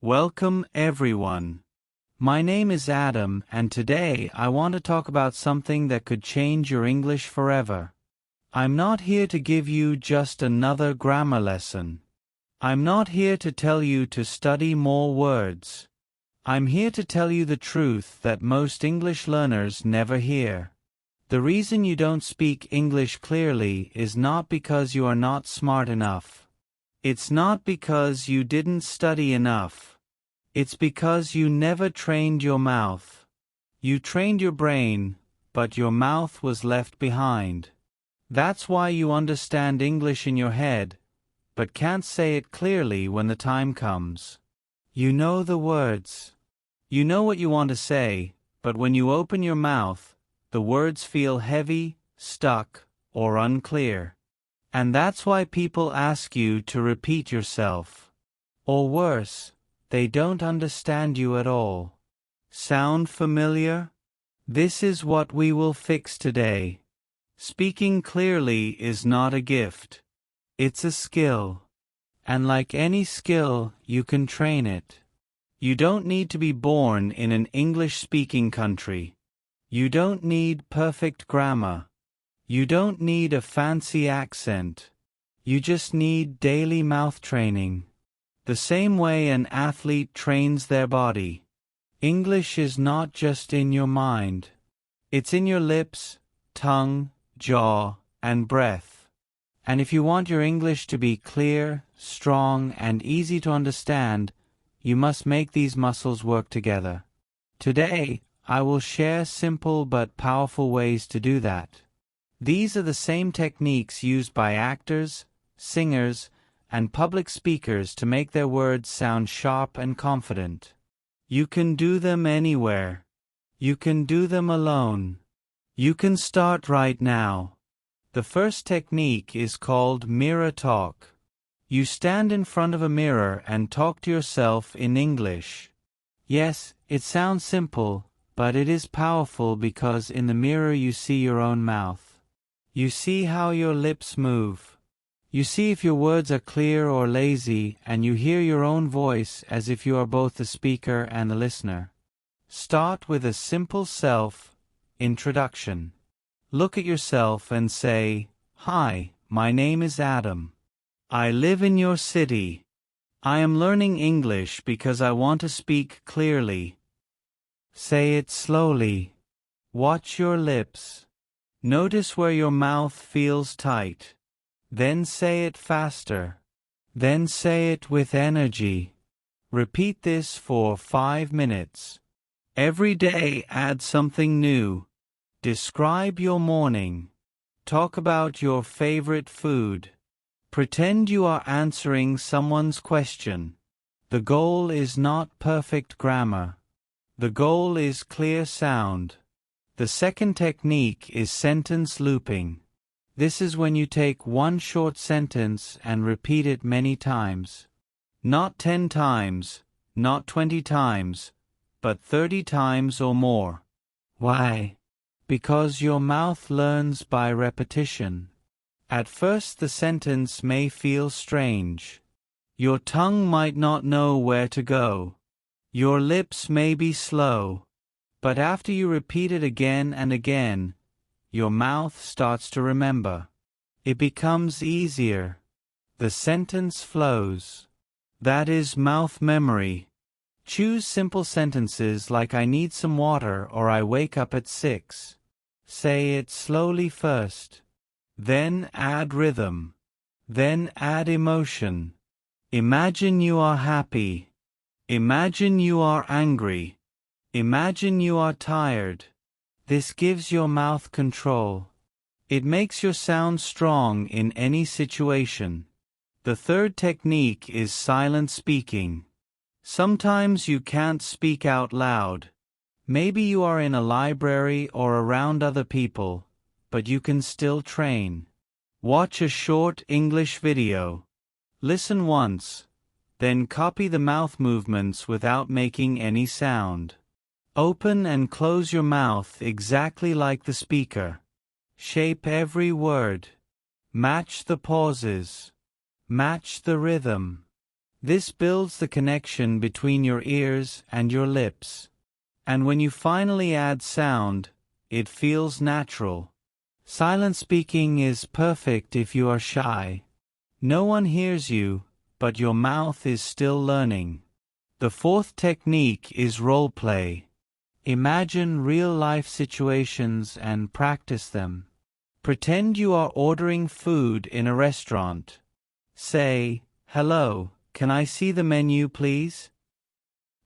Welcome everyone. My name is Adam and today I want to talk about something that could change your English forever. I'm not here to give you just another grammar lesson. I'm not here to tell you to study more words. I'm here to tell you the truth that most English learners never hear. The reason you don't speak English clearly is not because you are not smart enough. It's not because you didn't study enough. It's because you never trained your mouth. You trained your brain, but your mouth was left behind. That's why you understand English in your head, but can't say it clearly when the time comes. You know the words. You know what you want to say, but when you open your mouth, the words feel heavy, stuck, or unclear. And that's why people ask you to repeat yourself. Or worse, they don't understand you at all. Sound familiar? This is what we will fix today. Speaking clearly is not a gift. It's a skill. And like any skill, you can train it. You don't need to be born in an English-speaking country. You don't need perfect grammar. You don't need a fancy accent. You just need daily mouth training. The same way an athlete trains their body. English is not just in your mind. It's in your lips, tongue, jaw, and breath. And if you want your English to be clear, strong, and easy to understand, you must make these muscles work together. Today, I will share simple but powerful ways to do that. These are the same techniques used by actors, singers, and public speakers to make their words sound sharp and confident. You can do them anywhere. You can do them alone. You can start right now. The first technique is called mirror talk. You stand in front of a mirror and talk to yourself in English. Yes, it sounds simple, but it is powerful because in the mirror you see your own mouth. You see how your lips move. You see if your words are clear or lazy, and you hear your own voice as if you are both the speaker and the listener. Start with a simple self-introduction. Look at yourself and say, "Hi, my name is Adam. I live in your city. I am learning English because I want to speak clearly." Say it slowly. Watch your lips. Notice where your mouth feels tight. Then say it faster. Then say it with energy. Repeat this for 5 minutes. Every day add something new. Describe your morning. Talk about your favorite food. Pretend you are answering someone's question. The goal is not perfect grammar. The goal is clear sound. The second technique is sentence looping. This is when you take one short sentence and repeat it many times. Not 10 times, not 20 times, but 30 times or more. Why? Because your mouth learns by repetition. At first the sentence may feel strange. Your tongue might not know where to go. Your lips may be slow. But after you repeat it again and again, your mouth starts to remember. It becomes easier. The sentence flows. That is mouth memory. Choose simple sentences like "I need some water" or "I wake up at 6." Say it slowly first. Then add rhythm. Then add emotion. Imagine you are happy. Imagine you are angry. Imagine you are tired. This gives your mouth control. It makes your sound strong in any situation. The third technique is silent speaking. Sometimes you can't speak out loud. Maybe you are in a library or around other people, but you can still train. Watch a short English video. Listen once, then copy the mouth movements without making any sound. Open and close your mouth exactly like the speaker. Shape every word. Match the pauses. Match the rhythm. This builds the connection between your ears and your lips. And when you finally add sound, it feels natural. Silent speaking is perfect if you are shy. No one hears you, but your mouth is still learning. The fourth technique is roleplay. Imagine real-life situations and practice them. Pretend you are ordering food in a restaurant. Say, "Hello, can I see the menu, please?"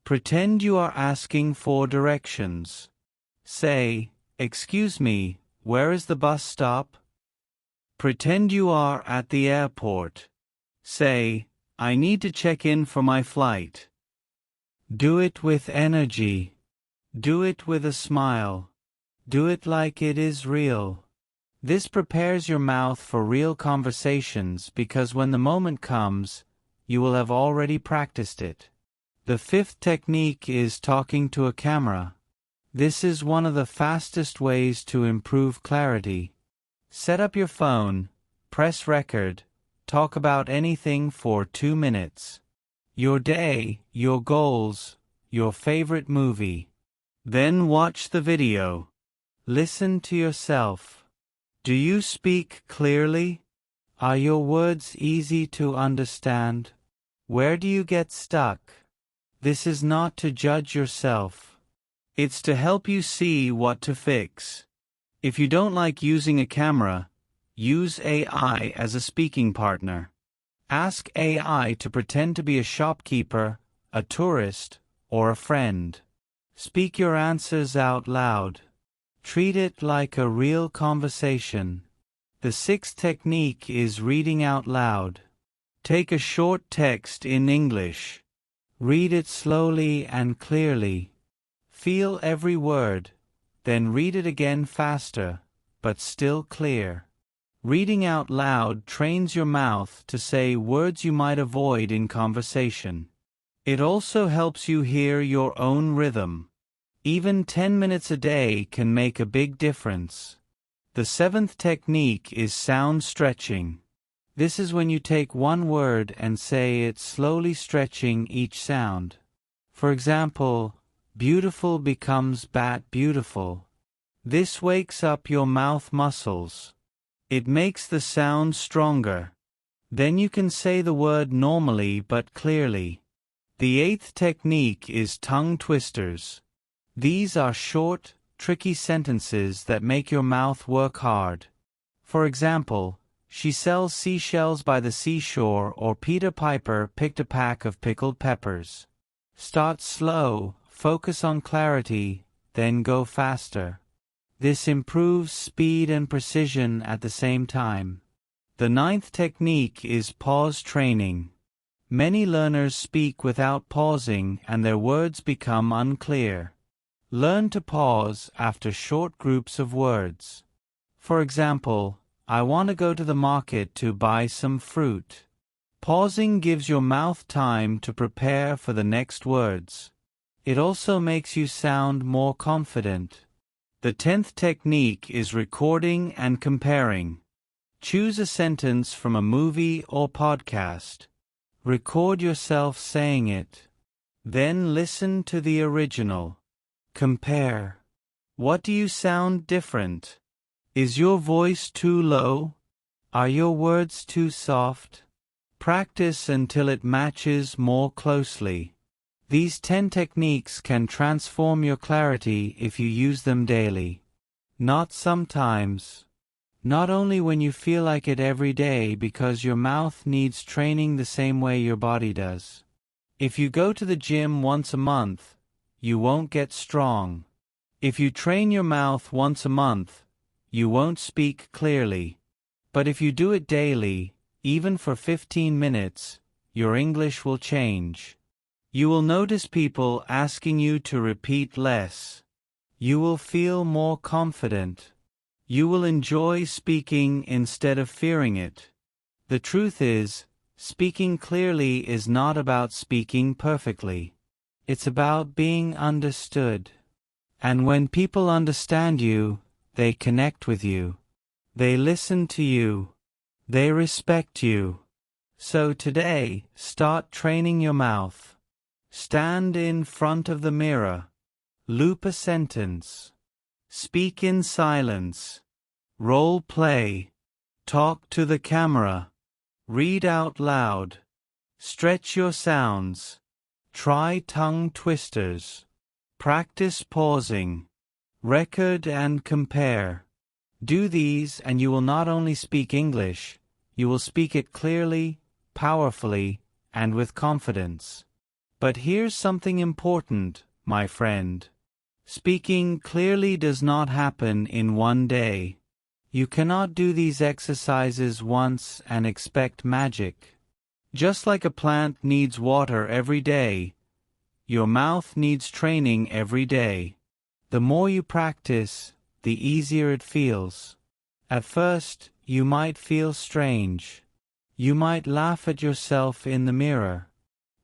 Pretend you are asking for directions. Say, "Excuse me, where is the bus stop?" Pretend you are at the airport. Say, "I need to check in for my flight." Do it with energy. Do it with a smile. Do it like it is real. This prepares your mouth for real conversations because when the moment comes, you will have already practiced it. The fifth technique is talking to a camera. This is one of the fastest ways to improve clarity. Set up your phone, press record, talk about anything for 2 minutes. Your day, your goals, your favorite movie. Then watch the video. Listen to yourself. Do you speak clearly? Are your words easy to understand? Where do you get stuck? This is not to judge yourself. It's to help you see what to fix. If you don't like using a camera, use AI as a speaking partner. Ask AI to pretend to be a shopkeeper, a tourist, or a friend. Speak your answers out loud. Treat it like a real conversation. The sixth technique is reading out loud. Take a short text in English. Read it slowly and clearly. Feel every word, then read it again faster, but still clear. Reading out loud trains your mouth to say words you might avoid in conversation. It also helps you hear your own rhythm. Even 10 minutes a day can make a big difference. The seventh technique is sound stretching. This is when you take one word and say it slowly stretching each sound. For example, beautiful becomes bat beautiful. This wakes up your mouth muscles. It makes the sound stronger. Then you can say the word normally but clearly. The eighth technique is tongue twisters. These are short, tricky sentences that make your mouth work hard. For example, she sells seashells by the seashore, or Peter Piper picked a pack of pickled peppers. Start slow, focus on clarity, then go faster. This improves speed and precision at the same time. The ninth technique is pause training. Many learners speak without pausing and their words become unclear. Learn to pause after short groups of words. For example, I want to go to the market to buy some fruit. Pausing gives your mouth time to prepare for the next words. It also makes you sound more confident. The 10th technique is recording and comparing. Choose a sentence from a movie or podcast. Record yourself saying it. Then listen to the original. Compare. What do you sound different? Is your voice too low? Are your words too soft? Practice until it matches more closely. These 10 techniques can transform your clarity if you use them daily. Not sometimes. Not only when you feel like it every day, because your mouth needs training the same way your body does. If you go to the gym once a month, you won't get strong. If you train your mouth once a month, you won't speak clearly. But if you do it daily, even for 15 minutes, your English will change. You will notice people asking you to repeat less. You will feel more confident. You will enjoy speaking instead of fearing it. The truth is, speaking clearly is not about speaking perfectly. It's about being understood. And when people understand you, they connect with you. They listen to you. They respect you. So today, start training your mouth. Stand in front of the mirror. Loop a sentence. Speak in silence. Role play. Talk to the camera. Read out loud. Stretch your sounds. Try tongue twisters. Practice pausing. Record and compare. Do these and you will not only speak English, you will speak it clearly, powerfully, and with confidence. But here's something important, my friend. Speaking clearly does not happen in one day. You cannot do these exercises once and expect magic. Just like a plant needs water every day, your mouth needs training every day. The more you practice, the easier it feels. At first, you might feel strange. You might laugh at yourself in the mirror.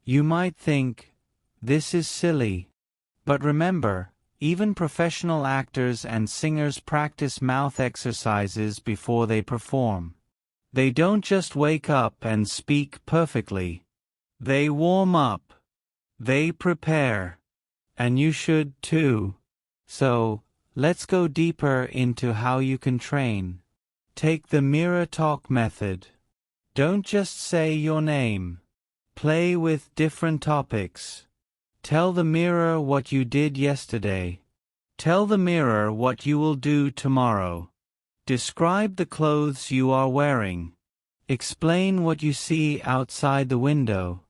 You might think, this is silly. But remember, even professional actors and singers practice mouth exercises before they perform. They don't just wake up and speak perfectly. They warm up. They prepare. And you should too. So, let's go deeper into how you can train. Take the mirror talk method. Don't just say your name. Play with different topics. Tell the mirror what you did yesterday. Tell the mirror what you will do tomorrow. Describe the clothes you are wearing. Explain what you see outside the window.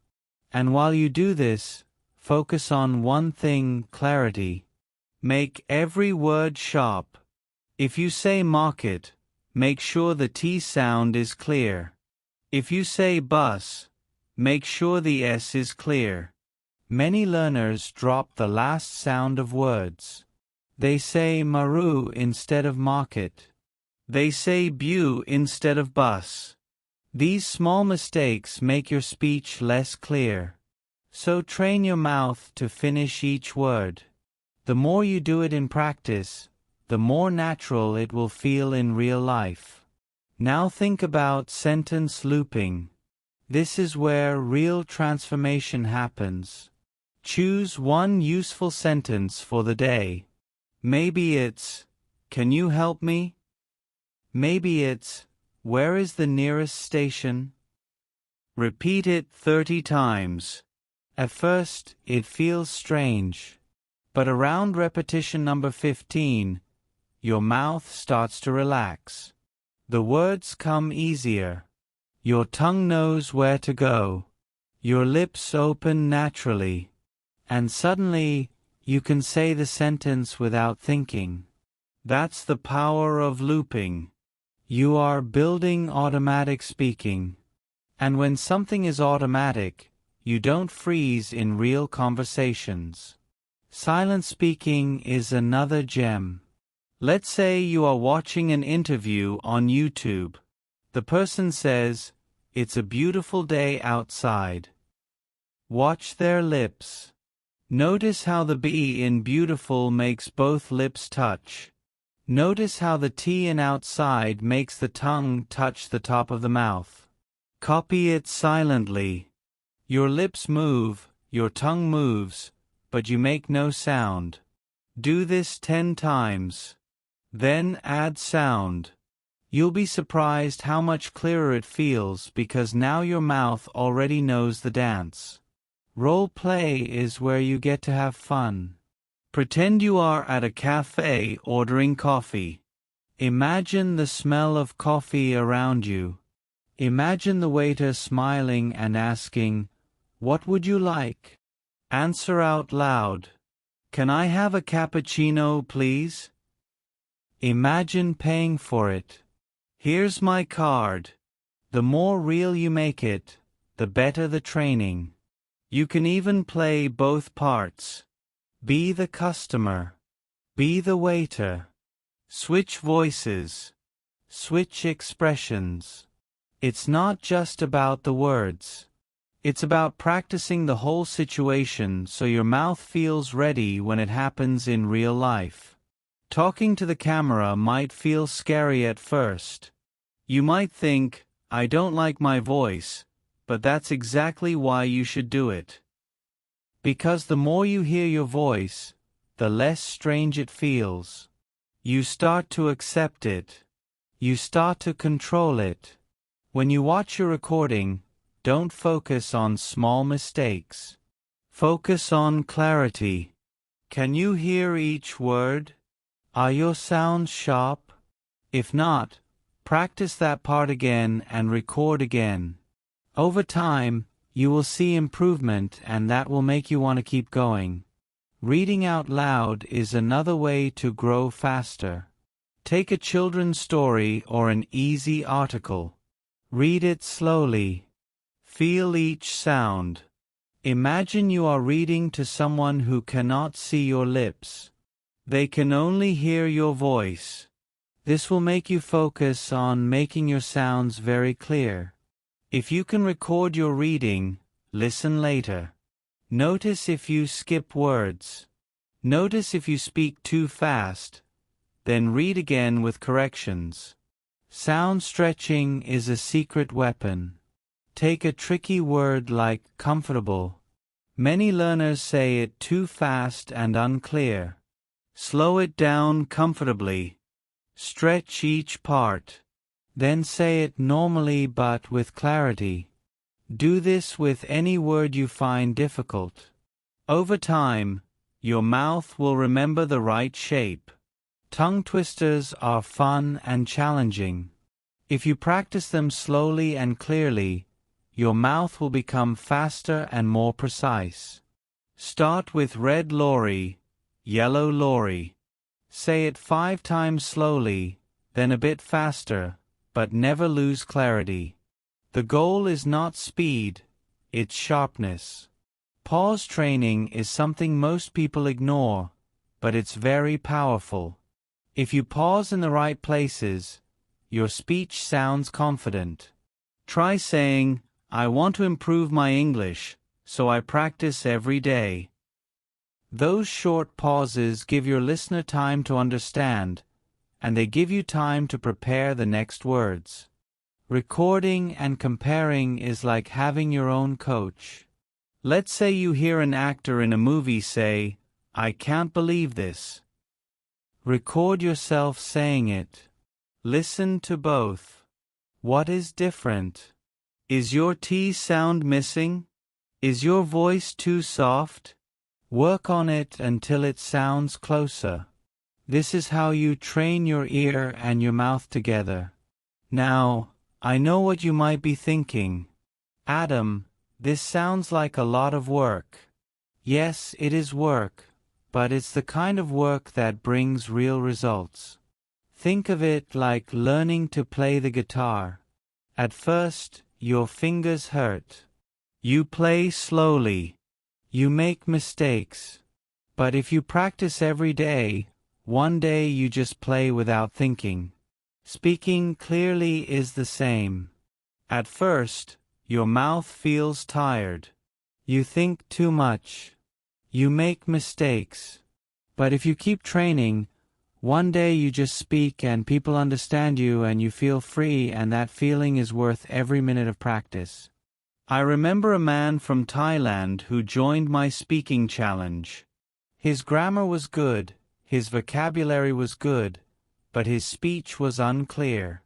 And while you do this, focus on one thing: clarity. Make every word sharp. If you say market, make sure the T sound is clear. If you say bus, make sure the S is clear. Many learners drop the last sound of words. They say maru instead of market. They say bew instead of bus. These small mistakes make your speech less clear. So train your mouth to finish each word. The more you do it in practice, the more natural it will feel in real life. Now think about sentence looping. This is where real transformation happens. Choose one useful sentence for the day. Maybe it's, "Can you help me?" Maybe it's, "Where is the nearest station?" Repeat it 30 times. At first, it feels strange. But around repetition number 15, your mouth starts to relax. The words come easier. Your tongue knows where to go. Your lips open naturally. And suddenly, you can say the sentence without thinking. That's the power of looping. You are building automatic speaking. And when something is automatic, you don't freeze in real conversations. Silent speaking is another gem. Let's say you are watching an interview on YouTube. The person says, "It's a beautiful day outside." Watch their lips. Notice how the B in beautiful makes both lips touch. Notice how the T in outside makes the tongue touch the top of the mouth. Copy it silently. Your lips move, your tongue moves, but you make no sound. Do this 10 times. Then add sound. You'll be surprised how much clearer it feels because now your mouth already knows the dance. Role play is where you get to have fun. Pretend you are at a cafe ordering coffee. Imagine the smell of coffee around you. Imagine the waiter smiling and asking, "What would you like?" Answer out loud. "Can I have a cappuccino, please?" Imagine paying for it. "Here's my card." The more real you make it, the better the training. You can even play both parts. Be the customer. Be the waiter. Switch voices. Switch expressions. It's not just about the words. It's about practicing the whole situation so your mouth feels ready when it happens in real life. Talking to the camera might feel scary at first. You might think, "I don't like my voice," but that's exactly why you should do it. Because the more you hear your voice, the less strange it feels. You start to accept it. You start to control it. When you watch your recording, don't focus on small mistakes. Focus on clarity. Can you hear each word? Are your sounds sharp? If not, practice that part again and record again. Over time, you will see improvement, and that will make you want to keep going. Reading out loud is another way to grow faster. Take a children's story or an easy article. Read it slowly. Feel each sound. Imagine you are reading to someone who cannot see your lips. They can only hear your voice. This will make you focus on making your sounds very clear. If you can record your reading, listen later. Notice if you skip words. Notice if you speak too fast. Then read again with corrections. Sound stretching is a secret weapon. Take a tricky word like comfortable. Many learners say it too fast and unclear. Slow it down comfortably. Stretch each part. Then say it normally but with clarity. Do this with any word you find difficult. Over time, your mouth will remember the right shape. Tongue twisters are fun and challenging. If you practice them slowly and clearly, your mouth will become faster and more precise. Start with red lorry, yellow lorry. Say it 5 times slowly, then a bit faster, but never lose clarity. The goal is not speed, it's sharpness. Pause training is something most people ignore, but it's very powerful. If you pause in the right places, your speech sounds confident. Try saying, "I want to improve my English, so I practice every day." Those short pauses give your listener time to understand, and they give you time to prepare the next words. Recording and comparing is like having your own coach. Let's say you hear an actor in a movie say, "I can't believe this." Record yourself saying it. Listen to both. What is different? Is your T sound missing? Is your voice too soft? Work on it until it sounds closer. This is how you train your ear and your mouth together. Now, I know what you might be thinking. Adam, this sounds like a lot of work. Yes, it is work, but it's the kind of work that brings real results. Think of it like learning to play the guitar. At first, your fingers hurt. You play slowly. You make mistakes. But if you practice every day, one day you just play without thinking. Speaking clearly is the same. At first, your mouth feels tired. You think too much. You make mistakes. But if you keep training, one day you just speak and people understand you and you feel free, and that feeling is worth every minute of practice. I remember a man from Thailand who joined my speaking challenge. His grammar was good, his vocabulary was good, but his speech was unclear.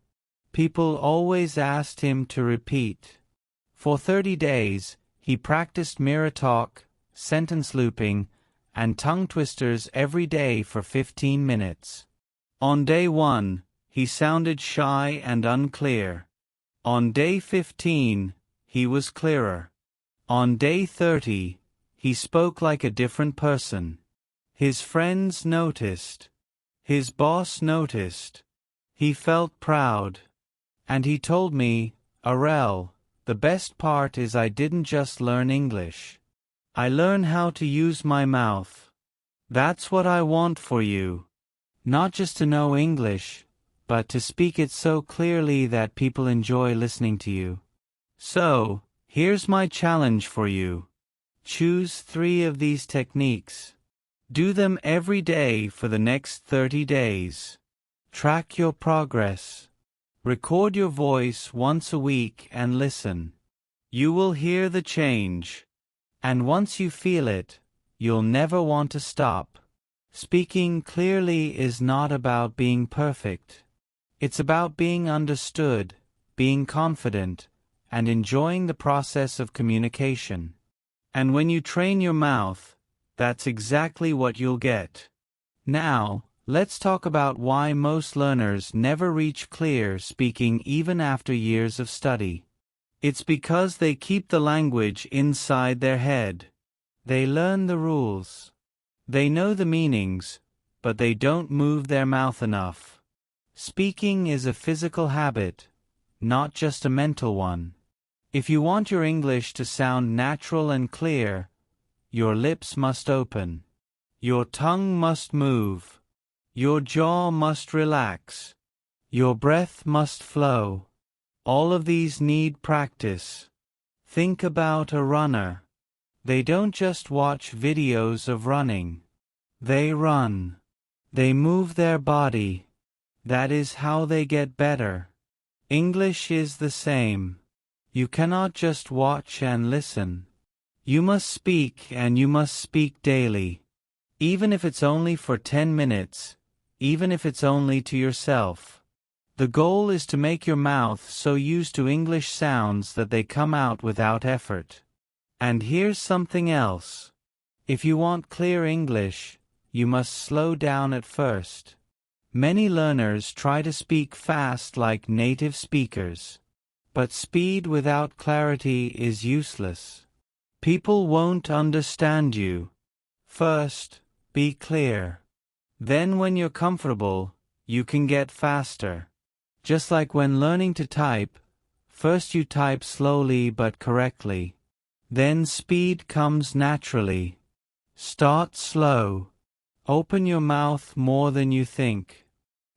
People always asked him to repeat. For 30 days, he practiced mirror talk, sentence looping, and tongue twisters every day for 15 minutes. On day 1, he sounded shy and unclear. On day 15, he was clearer. On day 30, he spoke like a different person. His friends noticed. His boss noticed. He felt proud. And he told me, "Arel, the best part is I didn't just learn English. I learned how to use my mouth. That's what I want for you. Not just to know English, but to speak it so clearly that people enjoy listening to you." So, here's my challenge for you. Choose 3 of these techniques. Do them every day for the next 30 days. Track your progress. Record your voice once a week and listen. You will hear the change. And once you feel it, you'll never want to stop. Speaking clearly is not about being perfect. It's about being understood, being confident, and enjoying the process of communication. And when you train your mouth, that's exactly what you'll get. Now, let's talk about why most learners never reach clear speaking even after years of study. It's because they keep the language inside their head. They learn the rules. They know the meanings, but they don't move their mouth enough. Speaking is a physical habit, not just a mental one. If you want your English to sound natural and clear, your lips must open. Your tongue must move. Your jaw must relax. Your breath must flow. All of these need practice. Think about a runner. They don't just watch videos of running. They run. They move their body. That is how they get better. English is the same. You cannot just watch and listen. You must speak, and you must speak daily. Even if it's only for 10 minutes, even if it's only to yourself. The goal is to make your mouth so used to English sounds that they come out without effort. And here's something else. If you want clear English, you must slow down at first. Many learners try to speak fast like native speakers. But speed without clarity is useless. People won't understand you. First, be clear. Then when you're comfortable, you can get faster. Just like when learning to type, first you type slowly but correctly. Then speed comes naturally. Start slow. Open your mouth more than you think.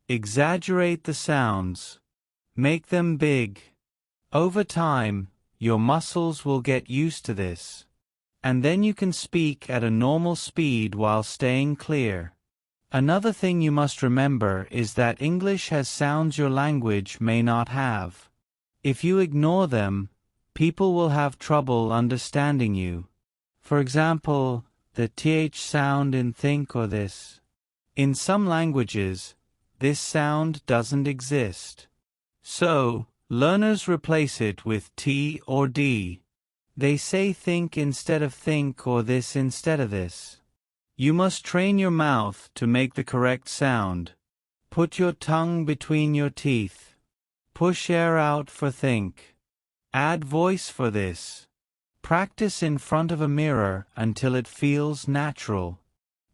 Exaggerate the sounds. Make them big. Over time, your muscles will get used to this. And then you can speak at a normal speed while staying clear. Another thing you must remember is that English has sounds your language may not have. If you ignore them, people will have trouble understanding you. For example, the th sound in think or this. In some languages, this sound doesn't exist. So, learners replace it with t or d. They say think instead of think or this instead of this. You must train your mouth to make the correct sound. Put your tongue between your teeth. Push air out for think. Add voice for this. Practice in front of a mirror until it feels natural.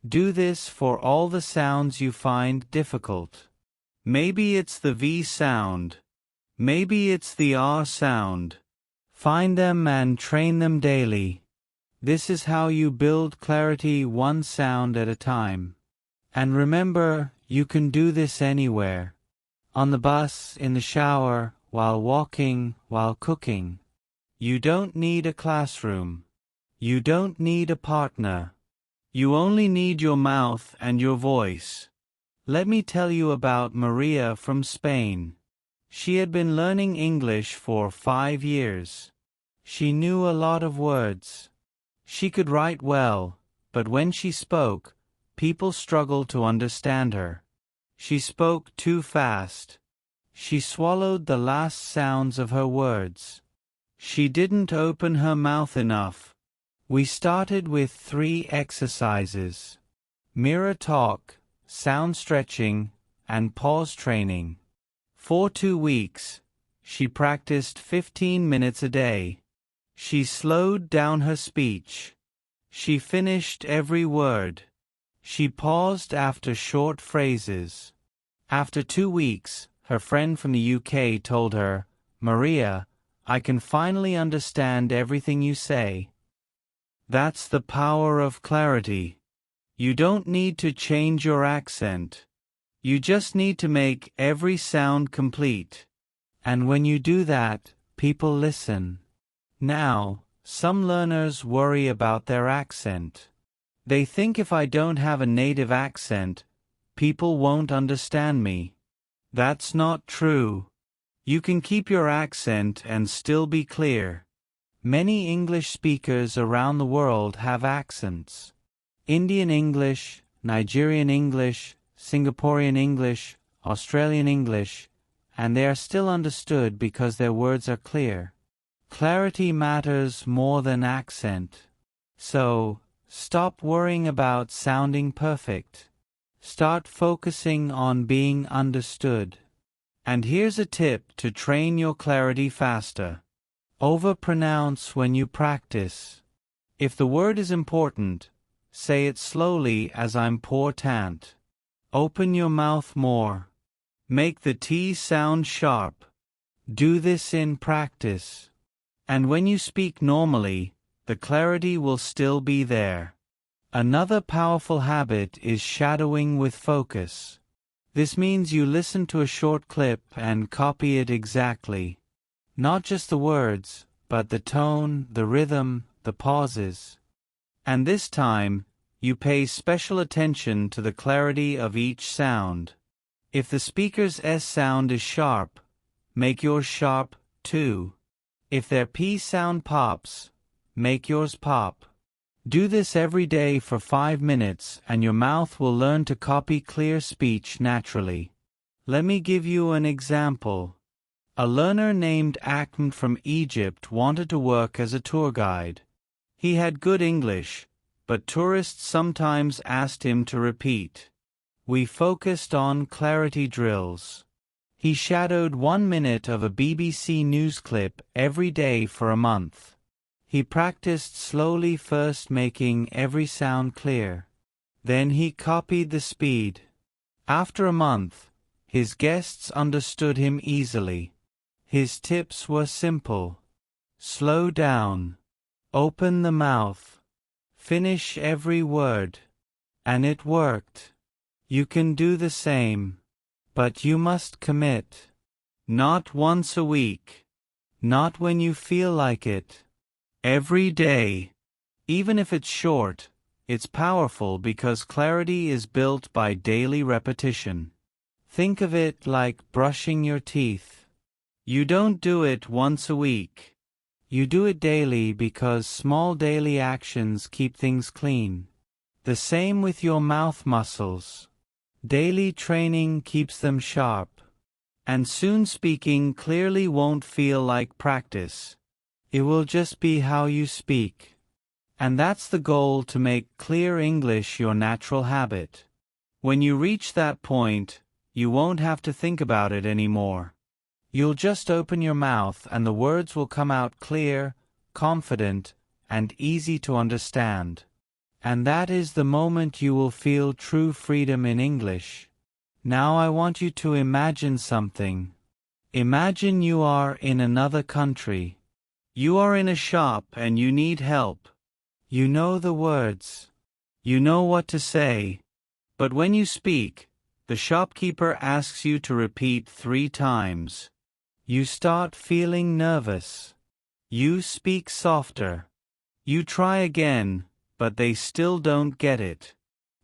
Do this for all the sounds you find difficult. Maybe it's the V sound. Maybe it's the R sound. Find them and train them daily. This is how you build clarity one sound at a time. And remember, you can do this anywhere. On the bus, in the shower, while walking, while cooking. You don't need a classroom. You don't need a partner. You only need your mouth and your voice. Let me tell you about Maria from Spain. She had been learning English for 5 years. She knew a lot of words. She could write well, but when she spoke, people struggled to understand her. She spoke too fast. She swallowed the last sounds of her words. She didn't open her mouth enough. We started with 3 exercises: mirror talk, sound stretching, and pause training. For 2 weeks, she practiced 15 minutes a day. She slowed down her speech. She finished every word. She paused after short phrases. After 2 weeks, her friend from the UK told her, "Maria, I can finally understand everything you say." That's the power of clarity. You don't need to change your accent. You just need to make every sound complete. And when you do that, people listen. Now, some learners worry about their accent. They think if I don't have a native accent, people won't understand me. That's not true. You can keep your accent and still be clear. Many English speakers around the world have accents. Indian English, Nigerian English, Singaporean English, Australian English, and they are still understood because their words are clear. Clarity matters more than accent. So, stop worrying about sounding perfect. Start focusing on being understood. And here's a tip to train your clarity faster. Overpronounce when you practice. If the word is important, say it slowly as important. Open your mouth more. Make the T sound sharp. Do this in practice. And when you speak normally, the clarity will still be there. Another powerful habit is shadowing with focus. This means you listen to a short clip and copy it exactly. Not just the words, but the tone, the rhythm, the pauses. And this time, you pay special attention to the clarity of each sound. If the speaker's S sound is sharp, make yours sharp, too. If their P sound pops, make yours pop. Do this every day for 5 minutes and your mouth will learn to copy clear speech naturally. Let me give you an example. A learner named Ahmed from Egypt wanted to work as a tour guide. He had good English, but tourists sometimes asked him to repeat. We focused on clarity drills. He shadowed 1 minute of a BBC news clip every day for a month. He practiced slowly, first making every sound clear. Then he copied the speed. After a month, his guests understood him easily. His tips were simple. Slow down. Open the mouth. Finish every word. And it worked. You can do the same. But you must commit. Not once a week. Not when you feel like it. Every day. Even if it's short, it's powerful because clarity is built by daily repetition. Think of it like brushing your teeth. You don't do it once a week. You do it daily because small daily actions keep things clean. The same with your mouth muscles. Daily training keeps them sharp. And soon speaking clearly won't feel like practice. It will just be how you speak. And that's the goal, to make clear English your natural habit. When you reach that point, you won't have to think about it anymore. You'll just open your mouth and the words will come out clear, confident, and easy to understand. And that is the moment you will feel true freedom in English. Now I want you to imagine something. Imagine you are in another country. You are in a shop and you need help. You know the words. You know what to say. But when you speak, the shopkeeper asks you to repeat 3 times. You start feeling nervous. You speak softer. You try again, but they still don't get it.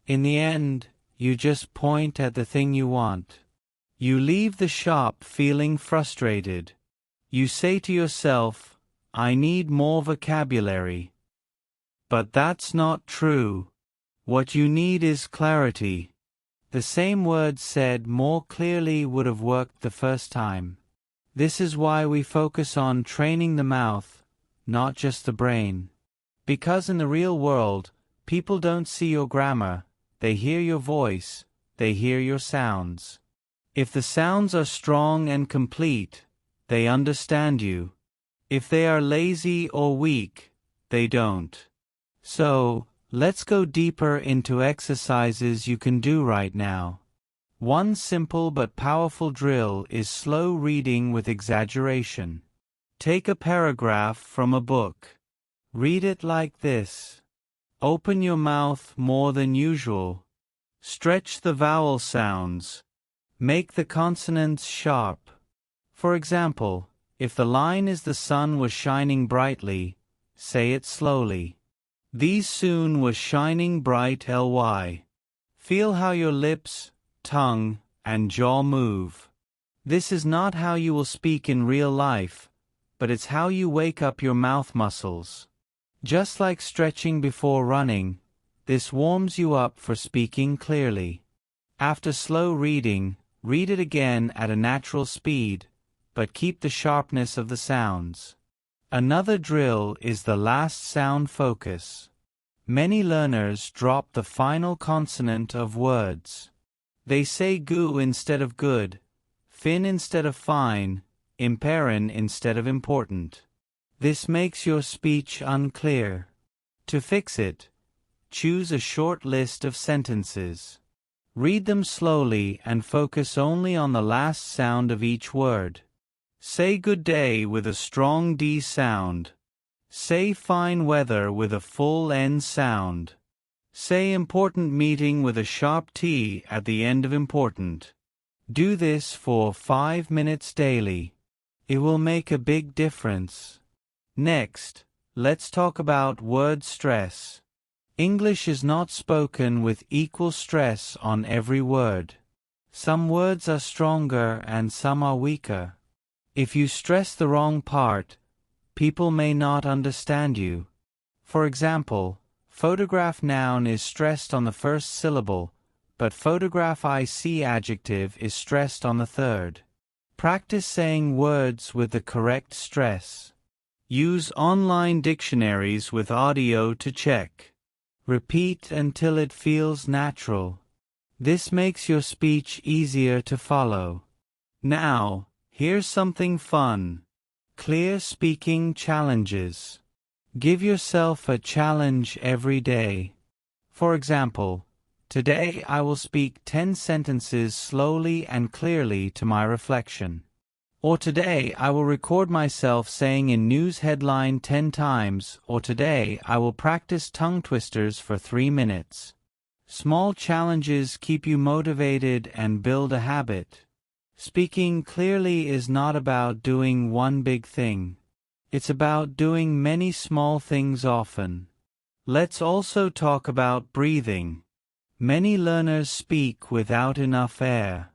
In the end, you just point at the thing you want. You leave the shop feeling frustrated. You say to yourself, I need more vocabulary. But that's not true. What you need is clarity. The same words said more clearly would have worked the first time. This is why we focus on training the mouth, not just the brain. Because in the real world, people don't see your grammar, they hear your voice, they hear your sounds. If the sounds are strong and complete, they understand you. If they are lazy or weak, they don't. So, let's go deeper into exercises you can do right now. One simple but powerful drill is slow reading with exaggeration. Take a paragraph from a book. Read it like this. Open your mouth more than usual. Stretch the vowel sounds. Make the consonants sharp. For example, if the line is the sun was shining brightly, say it slowly. These soon was shining bright ly. Feel how your lips, tongue, and jaw move. This is not how you will speak in real life, but it's how you wake up your mouth muscles. Just like stretching before running, this warms you up for speaking clearly. After slow reading, read it again at a natural speed, but keep the sharpness of the sounds. Another drill is the last sound focus. Many learners drop the final consonant of words. They say goo instead of good, fin instead of fine, impairin instead of important. This makes your speech unclear. To fix it, choose a short list of sentences. Read them slowly and focus only on the last sound of each word. Say good day with a strong D sound. Say fine weather with a full N sound. Say important meeting with a sharp T at the end of important. Do this for 5 minutes daily. It will make a big difference. Next, let's talk about word stress. English is not spoken with equal stress on every word. Some words are stronger and some are weaker. If you stress the wrong part, people may not understand you. For example, photograph noun is stressed on the first syllable, but photograph IC adjective is stressed on the third. Practice saying words with the correct stress. Use online dictionaries with audio to check. Repeat until it feels natural. This makes your speech easier to follow. Now, here's something fun. Clear speaking challenges. Give yourself a challenge every day. For example, today I will speak 10 sentences slowly and clearly to my reflection. Or today I will record myself saying a news headline 10 times, or today I will practice tongue twisters for 3 minutes. Small challenges keep you motivated and build a habit. Speaking clearly is not about doing one big thing. It's about doing many small things often. Let's also talk about breathing. Many learners speak without enough air.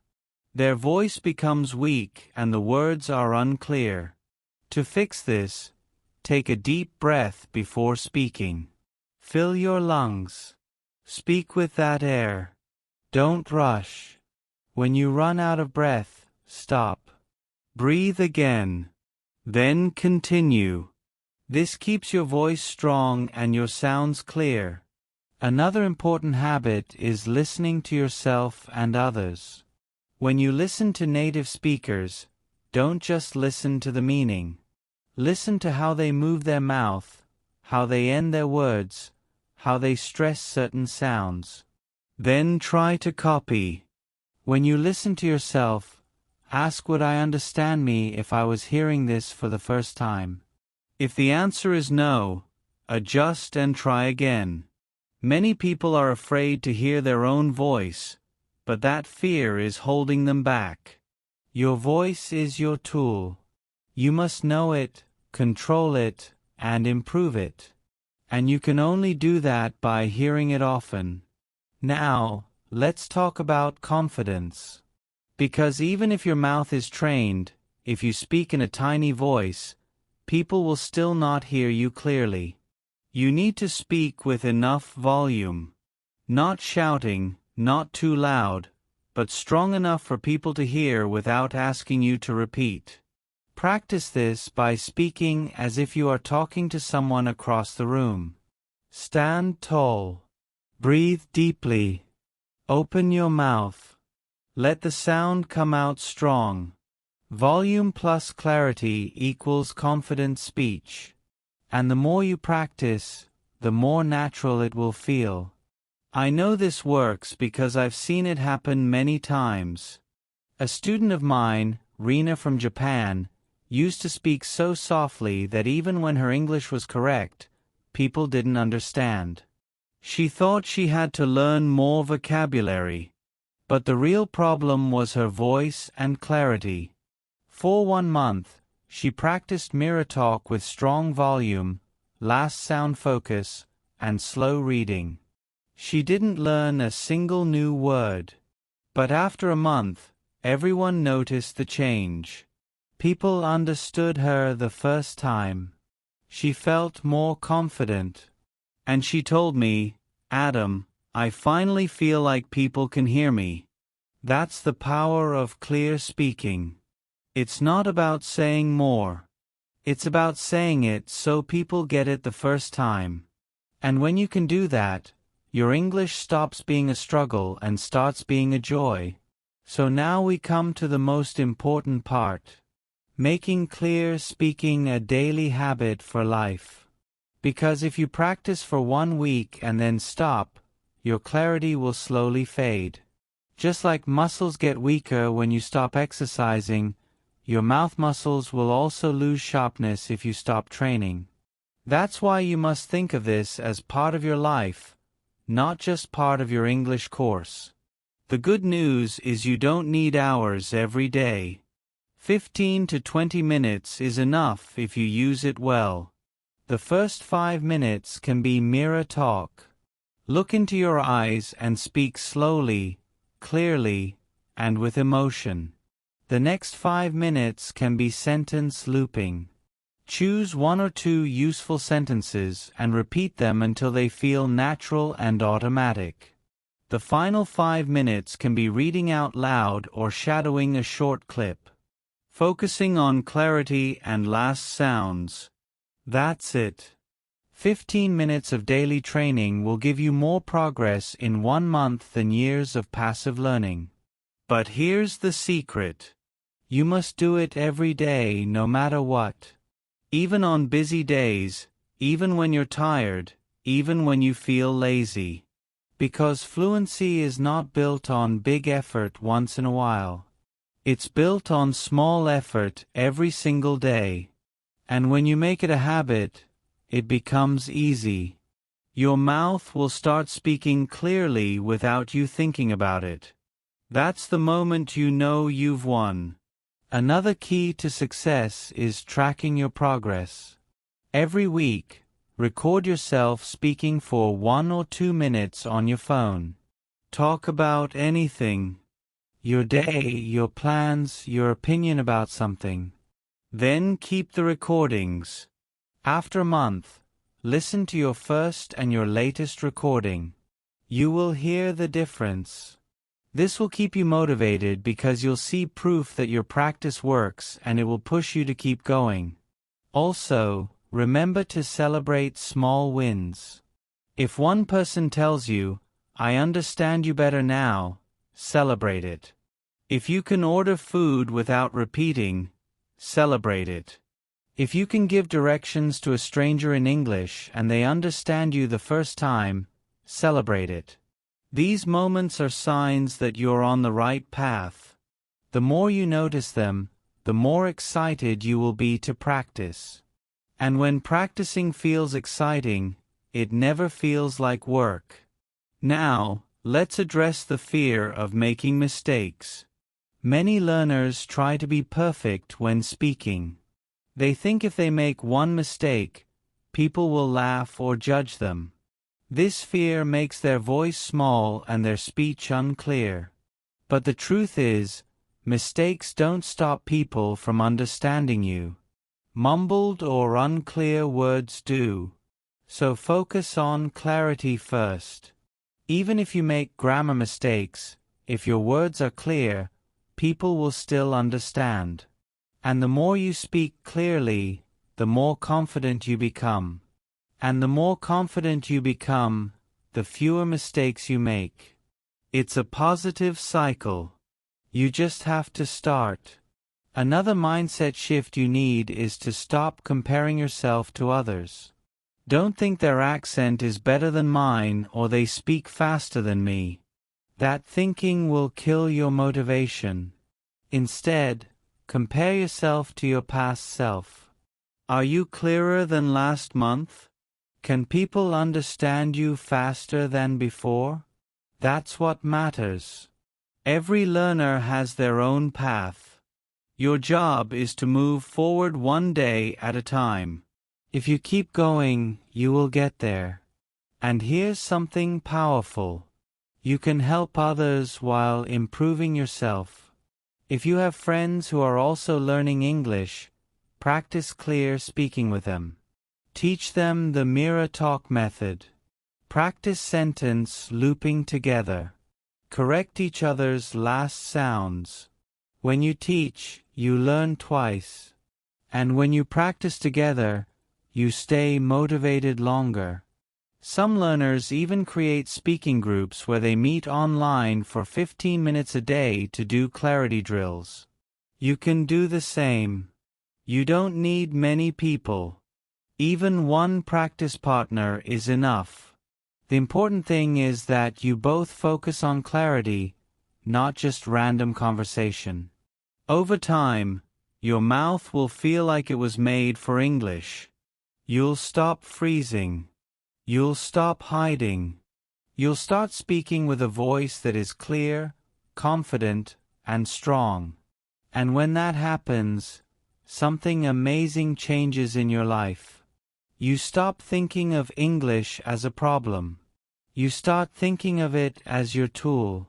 Their voice becomes weak and the words are unclear. To fix this, take a deep breath before speaking. Fill your lungs. Speak with that air. Don't rush. When you run out of breath, stop. Breathe again. Then continue. This keeps your voice strong and your sounds clear. Another important habit is listening to yourself and others. When you listen to native speakers, don't just listen to the meaning. Listen to how they move their mouth, how they end their words, how they stress certain sounds. Then try to copy. When you listen to yourself, ask, would I understand me if I was hearing this for the first time? If the answer is no, adjust and try again. Many people are afraid to hear their own voice, but that fear is holding them back. Your voice is your tool. You must know it, control it, and improve it. And you can only do that by hearing it often. Now, let's talk about confidence. Because even if your mouth is trained, if you speak in a tiny voice, people will still not hear you clearly. You need to speak with enough volume. Not shouting, not too loud, but strong enough for people to hear without asking you to repeat. Practice this by speaking as if you are talking to someone across the room. Stand tall. Breathe deeply. Open your mouth. Let the sound come out strong. Volume plus clarity equals confident speech. And the more you practice, the more natural it will feel. I know this works because I've seen it happen many times. A student of mine, Rina from Japan, used to speak so softly that even when her English was correct, people didn't understand. She thought she had to learn more vocabulary. But the real problem was her voice and clarity. For 1 month, she practiced mirror talk with strong volume, last sound focus, and slow reading. She didn't learn a single new word. But after a month, everyone noticed the change. People understood her the first time. She felt more confident. And she told me, "Adam, I finally feel like people can hear me." That's the power of clear speaking. It's not about saying more. It's about saying it so people get it the first time. And when you can do that, your English stops being a struggle and starts being a joy. So now we come to the most important part. Making clear speaking a daily habit for life. Because if you practice for 1 week and then stop, your clarity will slowly fade. Just like muscles get weaker when you stop exercising, your mouth muscles will also lose sharpness if you stop training. That's why you must think of this as part of your life, not just part of your English course. The good news is you don't need hours every day. 15 to 20 minutes is enough if you use it well. The first 5 minutes can be mirror talk. Look into your eyes and speak slowly, clearly, and with emotion. The next 5 minutes can be sentence looping. Choose 1 or 2 useful sentences and repeat them until they feel natural and automatic. The final 5 minutes can be reading out loud or shadowing a short clip. Focusing on clarity and last sounds. That's it. 15 minutes of daily training will give you more progress in 1 month than years of passive learning. But here's the secret. You must do it every day no matter what. Even on busy days, even when you're tired, even when you feel lazy. Because fluency is not built on big effort once in a while. It's built on small effort every single day. And when you make it a habit, it becomes easy. Your mouth will start speaking clearly without you thinking about it. That's the moment you know you've won. Another key to success is tracking your progress. Every week, record yourself speaking for 1 or 2 minutes on your phone. Talk about anything. Your day, your plans, your opinion about something. Then keep the recordings. After a month, listen to your first and your latest recording. You will hear the difference. This will keep you motivated because you'll see proof that your practice works and it will push you to keep going. Also, remember to celebrate small wins. If one person tells you, "I understand you better now," celebrate it. If you can order food without repeating, celebrate it. If you can give directions to a stranger in English and they understand you the first time, celebrate it. These moments are signs that you're on the right path. The more you notice them, the more excited you will be to practice. And when practicing feels exciting, it never feels like work. Now, let's address the fear of making mistakes. Many learners try to be perfect when speaking. They think if they make one mistake, people will laugh or judge them. This fear makes their voice small and their speech unclear. But the truth is, mistakes don't stop people from understanding you. Mumbled or unclear words do. So focus on clarity first. Even if you make grammar mistakes, if your words are clear, people will still understand. And the more you speak clearly, the more confident you become. And the more confident you become, the fewer mistakes you make. It's a positive cycle. You just have to start. Another mindset shift you need is to stop comparing yourself to others. Don't think their accent is better than mine or they speak faster than me. That thinking will kill your motivation. Instead, compare yourself to your past self. Are you clearer than last month? Can people understand you faster than before? That's what matters. Every learner has their own path. Your job is to move forward 1 day at a time. If you keep going, you will get there. And here's something powerful. You can help others while improving yourself. If you have friends who are also learning English, practice clear speaking with them. Teach them the mirror talk method. Practice sentence looping together. Correct each other's last sounds. When you teach, you learn twice. And when you practice together, you stay motivated longer. Some learners even create speaking groups where they meet online for 15 minutes a day to do clarity drills. You can do the same. You don't need many people. Even one practice partner is enough. The important thing is that you both focus on clarity, not just random conversation. Over time, your mouth will feel like it was made for English. You'll stop freezing. You'll stop hiding. You'll start speaking with a voice that is clear, confident, and strong. And when that happens, something amazing changes in your life. You stop thinking of English as a problem. You start thinking of it as your tool.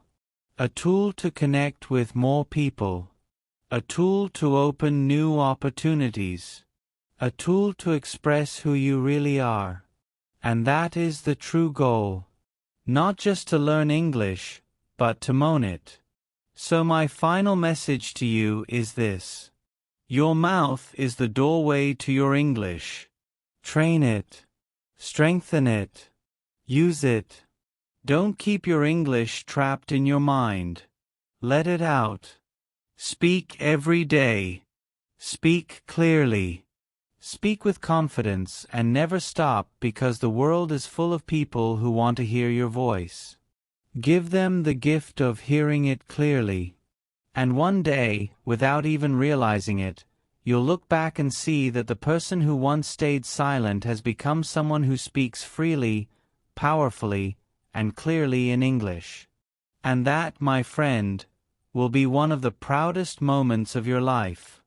A tool to connect with more people. A tool to open new opportunities. A tool to express who you really are. And that is the true goal. Not just to learn English, but to moan it. So my final message to you is this. Your mouth is the doorway to your English. Train it. Strengthen it. Use it. Don't keep your English trapped in your mind. Let it out. Speak every day. Speak clearly. Speak with confidence and never stop because the world is full of people who want to hear your voice. Give them the gift of hearing it clearly. And one day, without even realizing it, you'll look back and see that the person who once stayed silent has become someone who speaks freely, powerfully, and clearly in English. And that, my friend, will be one of the proudest moments of your life.